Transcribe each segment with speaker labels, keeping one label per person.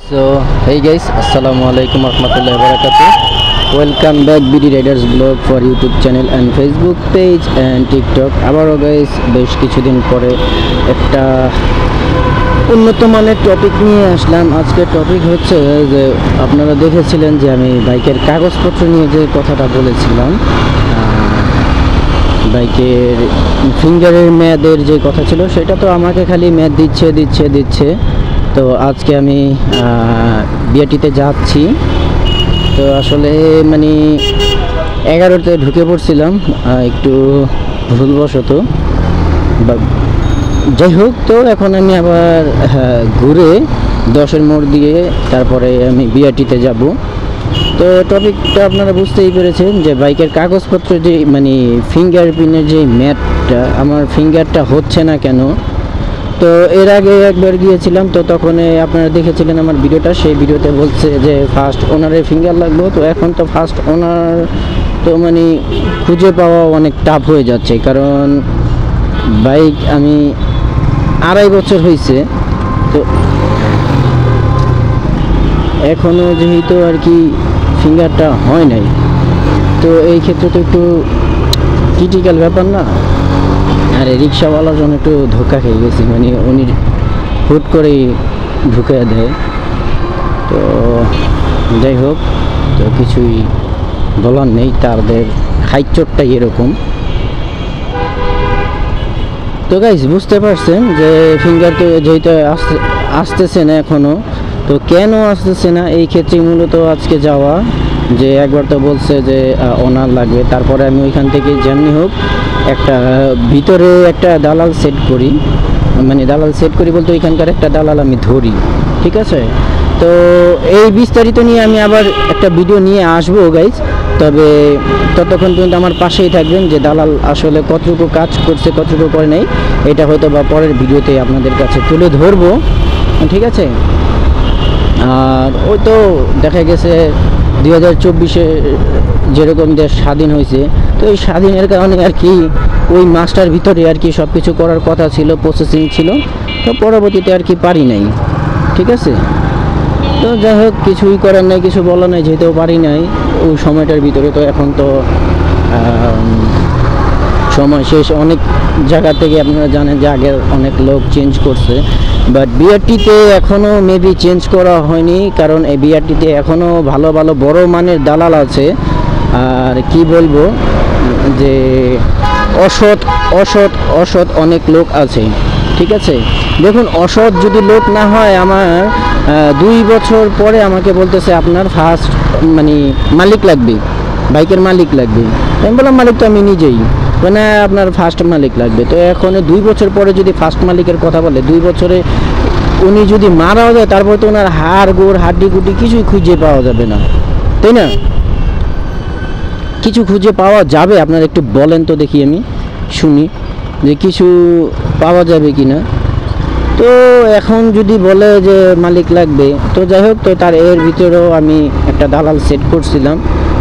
Speaker 1: So hey guys, Assalamualaikum warahmatullahi wabarakatuh. Welcome back BD Riders Blog for YouTube channel and Facebook page and TikTok. আবারও guys বেশ কিছুদিন পরে একটা উন্নত মানের টপিক নিয়ে আসলাম। আজকের টপিক হচ্ছে যে আপনারা দেখেছিলেন যে আমি বাইকের কাগজপত্র নিয়ে যে কথাটা বলেছিলাম, বাইকের ফিঙ্গারের মেয়াদের যে কথা ছিল সেটা তো আমাকে খালি মেয়াদ দিচ্ছে। তো আজকে আমি বিআরটিতে যাচ্ছি। তো আসলে মানে 11তে ঢুকে পড়ছিলাম একটু ভুলবশত, যাই হোক। তো এখন আমি আবার ঘুরে 10-এর মোড় দিয়ে তারপরে আমি বিআরটিতে যাব। তো টপিকটা আপনারা বুঝতেই পেরেছেন যে বাইকের কাগজপত্র যে মানে ফিঙ্গারপ্রিন্টের যে ম্যাটটা, আমার ফিঙ্গারটা হচ্ছে না কেন। তো এর আগে একবার গিয়েছিলাম, তো তখন আপনারা দেখেছিলেন আমার ভিডিওটা, সেই ভিডিওতে বলছে যে ফার্স্ট ওনারের ফিঙ্গার লাগবে। তো এখন তো ফার্স্ট ওনার তো মানে খুঁজে পাওয়া অনেক টাফ হয়ে যাচ্ছে, কারণ বাইক আমি 2.5 বছর হয়েছে। তো এখনও যেহেতু আর কি ফিঙ্গারটা হয় নাই, তো এই ক্ষেত্রে তো একটু ক্রিটিক্যাল ব্যাপার না। আর রিক্সাওয়ালার জন্য একটু ধোকা খেয়ে গেছি, মানে উনি হুট করেই ঢুকে দেয়। তো যাই হোক, তো কিছুই বলার নেই, তাদের হাইচোটটাই এরকম। তো গাইজ বুঝতে পারছেন যে ফিঙ্গার তো যেহেতু আসতেছে না এখনও, তো কেন আসতেছে না এই ক্ষেত্রে মূলত আজকে যাওয়া। যে একবার তো বলছে যে ওনার লাগবে, তারপরে আমি ওইখান থেকে যেমনি হোক একটা ভিতরে একটা দালাল সেট করি, মানে দালাল সেট করি বলতে ওইখানকার একটা দালাল আমি ধরি, ঠিক আছে। তো এই বিস্তারিত নিয়ে আমি আবার একটা ভিডিও নিয়ে আসবো গাইজ, তবে ততক্ষণ পর্যন্ত আমার পাশেই থাকবেন যে দালাল আসলে কতটুকু কাজ করছে কতটুকু করে নাই, এটা হয়তো বা পরের ভিডিওতে আপনাদের কাছে তুলে ধরবো, ঠিক আছে। আর ওই তো দেখা গেছে 2024-এ যেরকম দেশ স্বাধীন হয়েছে, তো এই স্বাধীনের কারণে আর কি ওই মাসটার ভিতরে আর কি সব কিছু করার কথা ছিল, প্রসেসিং ছিল, তো পরবর্তীতে আর কি পারি নাই, ঠিক আছে। তো যাই হোক, কিছুই করার নাই, কিছু বলার নাই, যেহেতু পারি নাই ওই সময়টার ভিতরে। তো এখন তো সময় শেষ, অনেক জায়গা থেকে আপনারা জানেন যে আগের অনেক লোক চেঞ্জ করছে, বাট বিআরটিতে এখনও মেবি চেঞ্জ করা হয়নি, কারণ এই বিআরটিতে এখনও ভালো ভালো বড় মানের দালাল আছে। আর কি বলবো যে অসৎ অনেক লোক আছে, ঠিক আছে। দেখুন, অসৎ যদি লোক না হয়, আমার 2 বছর পরে আমাকে বলতেছে আপনার ফার্স্ট মানে মালিক লাগবে, বাইকের মালিক লাগবে। আমি বললাম মালিক তো আমি নিজেই, মানে আপনার ফার্স্ট মালিক লাগবে। তো এখন 2 বছর পরে যদি ফার্স্ট মালিকের কথা বলে, 2 বছরে উনি যদি মারাও যায়, তারপর তো ওনার হাড় গোড় হাড্ডি গুড্ডি কিছুই খুঁজে পাওয়া যাবে না, তাই না? কিছু খুঁজে পাওয়া যাবে? আপনারা একটু বলেন তো দেখি, আমি শুনি যে কিছু পাওয়া যাবে কি না। তো এখন যদি বলে যে মালিক লাগবে, তো যাই হোক, তো তার এর ভিতরেও আমি একটা দালাল সেট করছিলাম।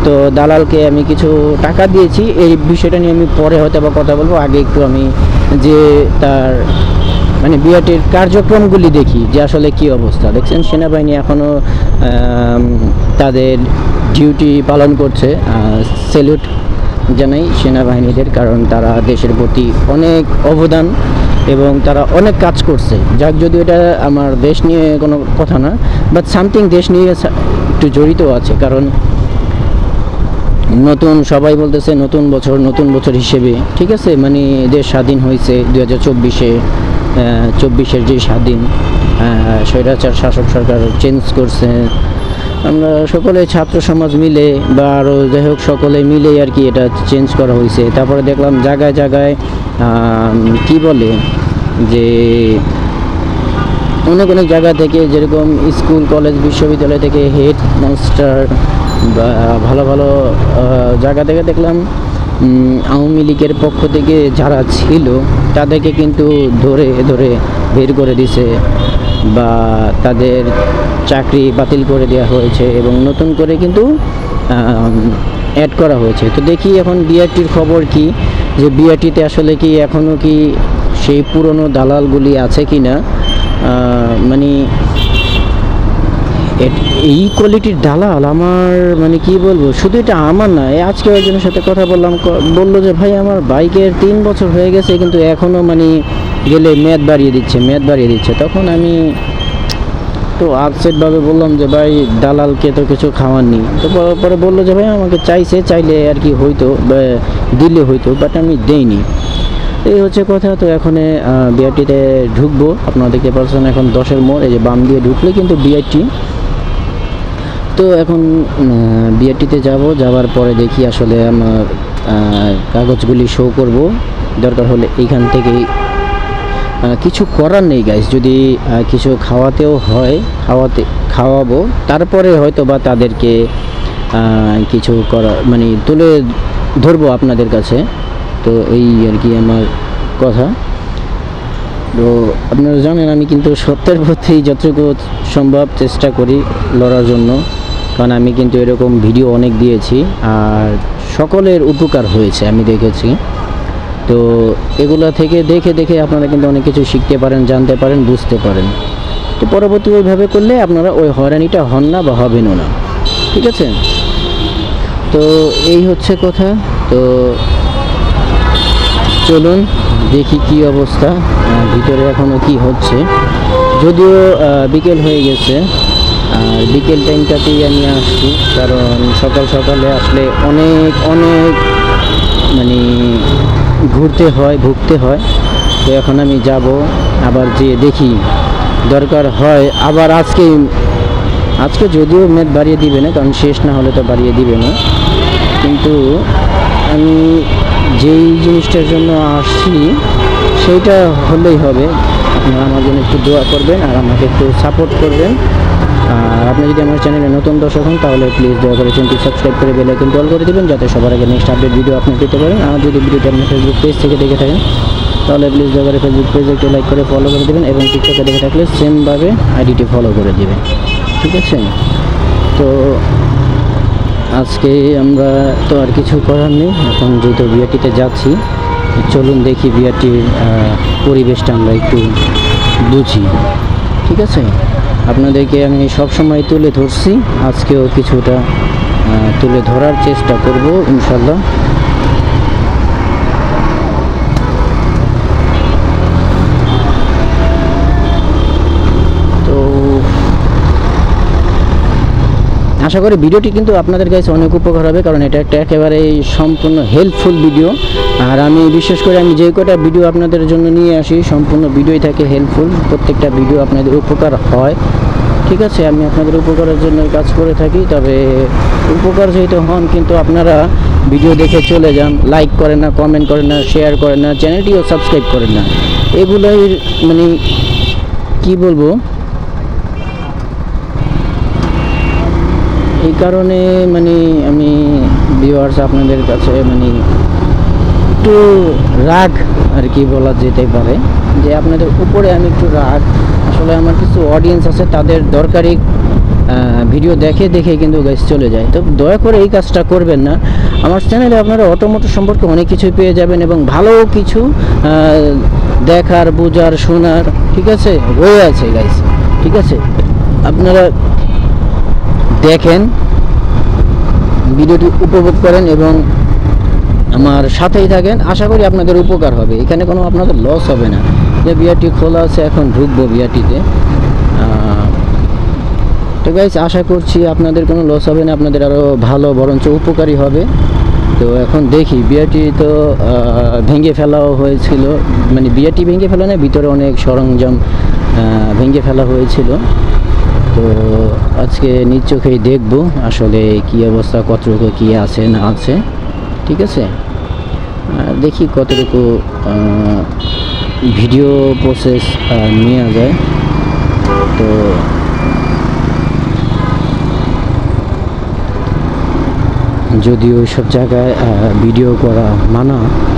Speaker 1: তো দালালকে আমি কিছু টাকা দিয়েছি, এই বিষয়টা নিয়ে আমি পরে হয়তো বা কথা বলবো। আগে একটু আমি যে তার মানে বিআরটির কার্যক্রমগুলি দেখি যে আসলে কি অবস্থা। দেখছেন সেনাবাহিনী এখনও তাদের ডিউটি পালন করছে, স্যালুট জানাই সেনাবাহিনীদের, কারণ তারা দেশের প্রতি অনেক অবদান এবং তারা অনেক কাজ করছে। যাক, যদিও এটা আমার দেশ নিয়ে কোনো কথা না, বাট সামথিং দেশ নিয়ে একটু জড়িত আছে, কারণ নতুন সবাই বলতেছে নতুন বছর হিসেবে, ঠিক আছে। মানে দেশ স্বাধীন হয়েছে 2024-এর যে স্বাধীন, স্বৈরাচার শাসক সরকার চেঞ্জ করছে। আমরা সকলে ছাত্র সমাজ মিলে বা আরও যাই হোক সকলে মিলে আর কি এটা চেঞ্জ করা হয়েছে। তারপরে দেখলাম জায়গায় জায়গায় কি বলে যে অনেক জায়গা থেকে, যেরকম স্কুল কলেজ বিশ্ববিদ্যালয় থেকে হেড মাস্টার বা ভালো ভালো জায়গা থেকে দেখলাম আওয়ামী লীগের পক্ষ থেকে যারা ছিল তাদেরকে কিন্তু ধরে বের করে দিছে বা তাদের চাকরি বাতিল করে দেওয়া হয়েছে এবং নতুন করে কিন্তু অ্যাড করা হয়েছে। তো দেখি এখন বিআরটির খবর কি, যে বিআরটিতে আসলে কি এখনও কি সেই পুরনো দালালগুলি আছে কি না। মানে এই কোয়ালিটির দালাল আমার মানে কি বলবো, শুধু এটা আমার না, আজকে একজনের সাথে কথা বললাম, বললো যে ভাই আমার বাইকের 3 বছর হয়ে গেছে কিন্তু এখনও মানে গেলে মেয়াদ বাড়িয়ে দিচ্ছে। তখন আমি তো আপসেটভাবে বললাম যে ভাই দালালকে তো কিছু খাওয়াননি। তো পরে বললো যে ভাই আমাকে চাইলে আর কি হয়তো দিলে হয়তো, বাট আমি দেইনি। এই হচ্ছে কথা। তো এখন বিআরটিতে ঢুকবো, আপনারা দেখতে পাচ্ছেন এখন 10-এর মোড়, এই যে বাম দিয়ে ঢুকলে কিন্তু বিআরটি। তো এখন বিআরটিতে যাওয়ার পরে দেখি আসলে আমার কাগজগুলি শো করব, দরকার হলে এইখান থেকেই কিছু করার নেই গাইস, যদি কিছু খাওয়াতেও হয় খাওয়াবো, তারপরে হয়তো বা তাদেরকে কিছু করা মানে তুলে ধরবো আপনাদের কাছে। তো এই আর কি আমার কথা। তো আপনারা জানেন আমি কিন্তু সত্যের প্রতি যতটুকু সম্ভব চেষ্টা করি লড়ার জন্য, কারণ আমি কিন্তু এরকম ভিডিও অনেক দিয়েছি আর সকলের উপকার হয়েছে আমি দেখেছি। তো এগুলা থেকে দেখে আপনারা কিন্তু অনেক কিছু শিখতে পারেন, জানতে পারেন, বুঝতে পারেন। তো পরবর্তী ওইভাবে করলে আপনারা ওই হয়রানিটা হন না বা হবেনও না, ঠিক আছে? তো এই হচ্ছে কথা। তো চলুন দেখি কি অবস্থা ভিতরে এখনও কি হচ্ছে। যদিও বিকেল হয়ে গেছে, আর বিকেল টাইমটাতেই আমি আসছি, কারণ সকালে আসলে অনেক মানে ঘুরতে হয়, ভুগতে হয়। তো এখন আমি যাব, আবার যেয়ে দেখি, দরকার হয় আবার আজকে যদিও মেয়াদ বাড়িয়ে দিবে না, কারণ শেষ না হলে তো বাড়িয়ে দিবে না, কিন্তু আমি যেই জিনিসটার জন্য আসছি সেইটা হলেই হবে। আপনারা আমার জন্য একটু দোয়া করবেন আর আমাকে একটু সাপোর্ট করবেন। আর আপনি যদি আমার চ্যানেলে নতুন দর্শক হন তাহলে প্লিজ দয়া করে চ্যানেলটি সাবস্ক্রাইব করে বেল আইকনটি অল করে দেবেন, যাতে সবার আগে নেক্সট আপডেট ভিডিও আপনি পেতে পারেন। আর যদি ভিডিওটি আপনি ফেসবুক পেজ থেকে দেখে থাকেন তাহলে প্লিজ দয়া করে ফেসবুক পেজে একটু লাইক করে ফলো করে দেবেন, এবং টিকটকে দেখে থাকলে সেমভাবে আইডিটি ফলো করে দেবেন, ঠিক আছে? তো আজকে আমরা তো আর কিছু করার নেই, এখন যেহেতু বিআরটিতে যাচ্ছি, চলুন দেখি বিআরটির পরিবেশটা আমরা একটু বুঝি, ঠিক আছে? আপনাদেরকে আমি সবসময় তুলে ধরছি, আজকেও কিছুটা তুলে ধরার চেষ্টা করব ইনশাল্লাহ। তো আশা করি ভিডিওটি কিন্তু আপনাদের কাছে অনেক উপকার হবে, কারণ এটা একটা একেবারে সম্পূর্ণ হেল্পফুল ভিডিও। আর আমি বিশেষ করে আমি যে কটা ভিডিও আপনাদের জন্য নিয়ে আসি সম্পূর্ণ ভিডিওই থাকে হেল্পফুল, প্রত্যেকটা ভিডিও আপনাদের উপকার হয়, ঠিক আছে? আমি আপনাদের উপকারের জন্য কাজ করে থাকি। তবে উপকার যেহেতু হন, কিন্তু আপনারা ভিডিও দেখে চলে যান, লাইক করেন না, কমেন্ট করেন না, শেয়ার করেন না, চ্যানেলটিও সাবস্ক্রাইব করেন না, এগুলোই মানে কি বলবো, এই কারণে মানে আমি ভিউয়ার্স আপনাদের কাছে মানে একটু রাগ আর কি বলা যেতে পারে, যে আপনাদের উপরে আমি একটু রাগ। আসলে আমার কিছু অডিয়েন্স আছে, তাদের দরকারি ভিডিও দেখে কিন্তু গাইস চলে যায়। তো দয়া করে এই কাজটা করবেন না। আমার চ্যানেলে আপনারা অটোমোটিভ সম্পর্কে অনেক কিছুই পেয়ে যাবেন, এবং ভালো কিছু দেখার, বোঝার, শোনার, ঠিক আছে, হয়ে আছে গাইস, ঠিক আছে? আপনারা দেখেন, ভিডিওটি উপভোগ করেন এবং আমার সাথেই থাকেন। আশা করি আপনাদের উপকার হবে, এখানে কোনো আপনাদের লস হবে না। যে বিআরটি খোলা আছে, এখন ঢুকবো বিআরটিতে। তো গাইস আশা করছি আপনাদের কোনো লস হবে না, আপনাদের আরও ভালো বরঞ্চ উপকারী হবে। তো এখন দেখি, বিআরটি তো ভেঙে ফেলাও হয়েছিল, মানে বিআরটি ভেঙে ফেলা না, ভিতরে অনেক সরঞ্জাম ভেঙে ফেলা হয়েছিল। তো আজকে নিজ চোখেই দেখবো আসলে কী অবস্থা, কতটুকু কী আছে না আছে, ঠিক আছে? দেখি কতটুকু ভিডিও প্রসেস নেওয়া যায়। তো যদিও সব জায়গায় ভিডিও করা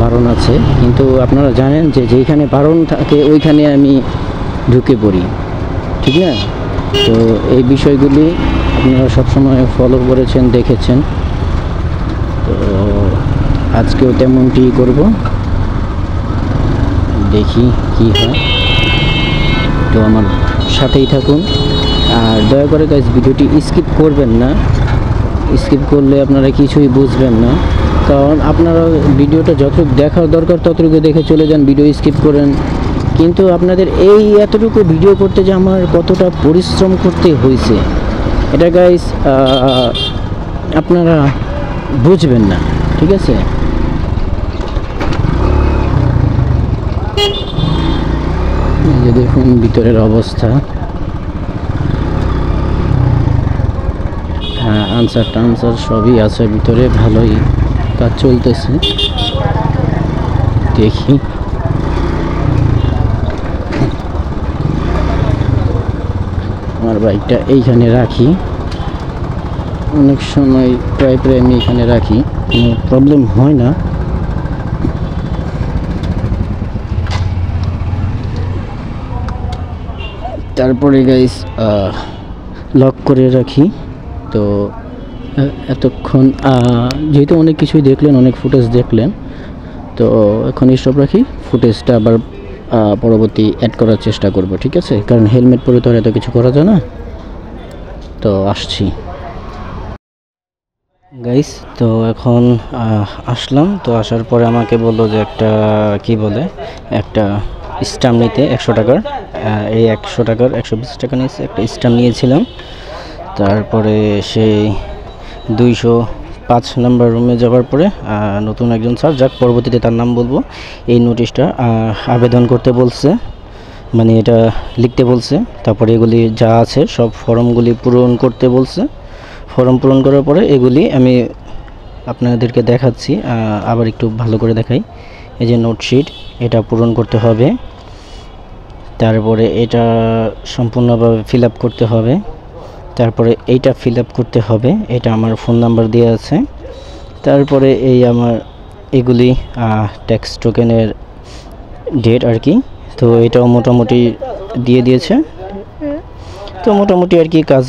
Speaker 1: বারণ আছে, কিন্তু আপনারা জানেন যে যেখানে বারণ থাকে ওইখানে আমি ঢুকে পড়ি, ঠিক না? তো এই বিষয়গুলি আপনারা সবসময় ফলো করেছেন, দেখেছেন। তো আজকেও তেমনটি করব, দেখি কি হয়। তো আমার সাথেই থাকুন। আর দয়া করে গাইস ভিডিওটি স্কিপ করবেন না, স্কিপ করলে আপনারা কিছুই বুঝবেন না। কারণ আপনারা ভিডিওটা যতটুকু দেখার দরকার ততটুকু দেখে চলে যান, ভিডিও স্কিপ করেন। কিন্তু আপনাদের এই এতটুকু ভিডিও করতে যে আমার কতটা পরিশ্রম করতে হয়েছে এটা গাইস আপনারা বুঝবেন না, ঠিক আছে? এই যে দেখুন ভিতরের অবস্থা, হ্যাঁ আনসার টানসার সবই আছে ভিতরে, ভালোই কাজ চলতেছে। দেখি আমার বাইকটা এইখানে রাখি, অনেক সময় প্রায় আমি এখানে রাখি, কোনো প্রবলেম হয় না। তারপরে গাইস লক করে রাখি। তো এতক্ষণ যেহেতু অনেক কিছুই দেখলেন, অনেক ফুটেজ দেখলেন, তো এখন স্টপ রাখি, ফুটেজটা আবার পরবর্তী অ্যাড করার চেষ্টা করব, ঠিক আছে? কারণ হেলমেট পরে তো আর এত কিছু করা যায় না। তো আসছি গাইস, তো এখন আসলাম। তো আসার পরে আমাকে বললো যে একটা কি বলে একটা স্ট্যাম্প নিতে 100 টাকার, এই 100 টাকার 120 টাকা নিয়েছে, একটা স্ট্যাম্প নিয়েছিলাম। তারপরে সেই 205 নম্বর রুমে যাওয়ার পরে নতুন একজন স্যার, যাক পরবর্তীতে তার নাম বলবো, এই নোটিশটা আবেদন করতে বলছে, মানে এটা লিখতে বলছে। তারপরে এগুলি যা আছে সব ফর্মগুলি পূরণ করতে বলছে। ফর্ম পূরণ করার পরে এগুলি আমি আপনাদেরকে দেখাচ্ছি, আবার একটু ভালো করে দেখাই। এই যে নোটশিট, এটা পূরণ করতে হবে। তারপরে এটা সম্পূর্ণভাবে ফিল আপ করতে হবে। তারপরে এইটা ফিল আপ করতে হবে, এটা আমার ফোন নাম্বার দেওয়া আছে। তারপরে এই আমার এগুলি ট্যাক্স টোকেনের ডেট আর কি, তো এটাও মোটামুটি দিয়ে দিয়েছে। তো মোটামুটি আর কি কাজ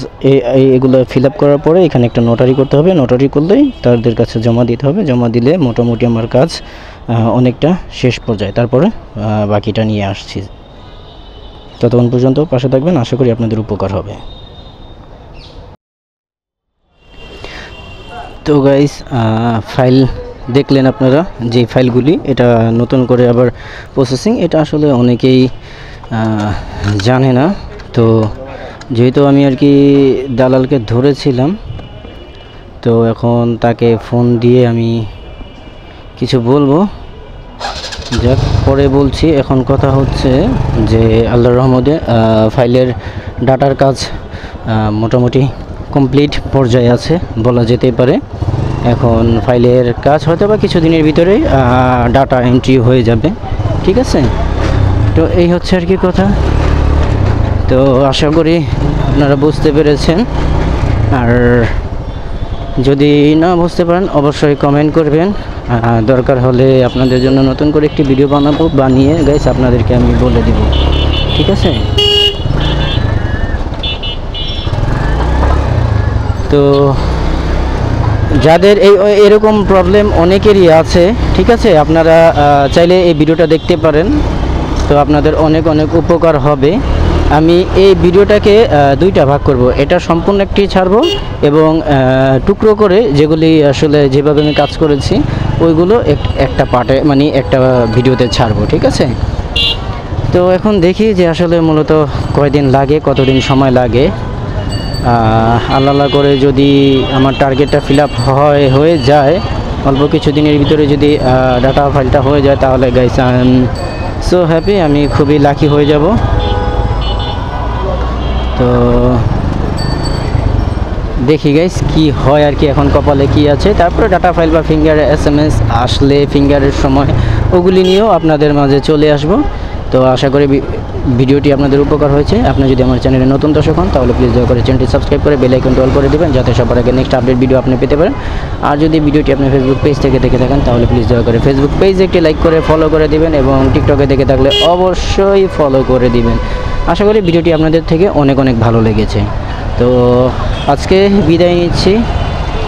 Speaker 1: এগুলো ফিল আপ করার পরে এখানে একটা নোটারি করতে হবে, নোটারি করলেই তাদের কাছে জমা দিতে হবে। জমা দিলে মোটামুটি আমার কাজ অনেকটা শেষ পর্যায়ে, তারপরে বাকিটা নিয়ে আসছি। ততক্ষণ পর্যন্ত পাশে থাকবেন, আশা করি আপনাদের উপকার হবে। তো গাইস ফাইল দেখলেন আপনারা, যে ফাইলগুলি, এটা নতুন করে আবার প্রসেসিং, এটা আসলে অনেকেই জানে না। তো যেহেতু আমি আর কি দালালকে ধরেছিলাম, তো এখন তাকে ফোন দিয়ে আমি কিছু বলবো, যাক পরে বলছি। এখন কথা হচ্ছে যে আল্লাহর রহমতে ফাইলের ডাটার কাজ মোটামুটি কমপ্লিট পর্যায়ে আছে বলা যেতে পারে। এখন ফাইলের কাজ হয়তো বা কিছুদিনের ভিতরেই ডাটা এন্ট্রি হয়ে যাবে, ঠিক আছে? তো এই হচ্ছে আর কি কথা। তো আশা করি আপনারা বুঝতে পেরেছেন, আর যদি না বুঝতে পারেন অবশ্যই কমেন্ট করবেন। দরকার হলে আপনাদের জন্য নতুন করে একটি ভিডিও বানাবো, বানিয়ে গাইস আপনাদেরকে আমি বলে দিব, ঠিক আছে? তো যাদের এরকম প্রবলেম অনেকেরই আছে, ঠিক আছে, আপনারা চাইলে এই ভিডিওটা দেখতে পারেন, তো আপনাদের অনেক অনেক উপকার হবে। আমি এই ভিডিওটাকে দুইটা ভাগ করব, এটা সম্পূর্ণ একটি ছাড়বো এবং টুকরো করে যেগুলি আসলে যেভাবে আমি কাজ করেছি ওইগুলো একটা পার্টে, মানে একটা ভিডিওতে ছাড়বো, ঠিক আছে? তো এখন দেখি যে আসলে মূলত কয়দিন লাগে, কতদিন সময় লাগে। আল্লাহ করে যদি আমার টার্গেটটা ফিল আপ হয়ে যায়, অল্প কিছু দিনের ভিতরে যদি ডাটা ফাইলটা হয়ে যায়, তাহলে guys I am so happy, আমি খুবই লাকি হয়ে যাব। তো দেখি গাইস কি হয় আর কি, এখন কপালে কি আছে। তারপরে ডাটা ফাইল বা ফিঙ্গার SMS আসলে ফিঙ্গারের সময় ওগুলি নিয়েও আপনাদের মাঝে চলে আসব। তো আশা করি ভিডিওটি আপনাদের উপকার হয়েছে। আপনি যদি আমার চ্যানেলে নতুন দর্শক হন তাহলে প্লিজ দয়া করে চ্যানেলটি সাবস্ক্রাইব করে বেল আইকনটি অল করে দিবেন, যাতে সবার আগে নেক্সট আপডেট ভিডিও আপনি পেতে পারেন। আর যদি ভিডিওটি আপনি ফেসবুক পেজ থেকে দেখে থাকেন তাহলে প্লিজ দয়া করে ফেসবুক পেজে একটি লাইক করে ফলো করে দিবেন, এবং টিকটকে দেখে থাকলে অবশ্যই ফলো করে দিবেন। আশা করি ভিডিওটি আপনাদের থেকে অনেক অনেক ভালো লেগেছে। তো আজকে বিদায় নিচ্ছি।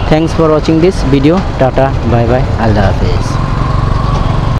Speaker 1: Thanks for watching this video. Tata, bye bye, আল্লাহ হাফেজ।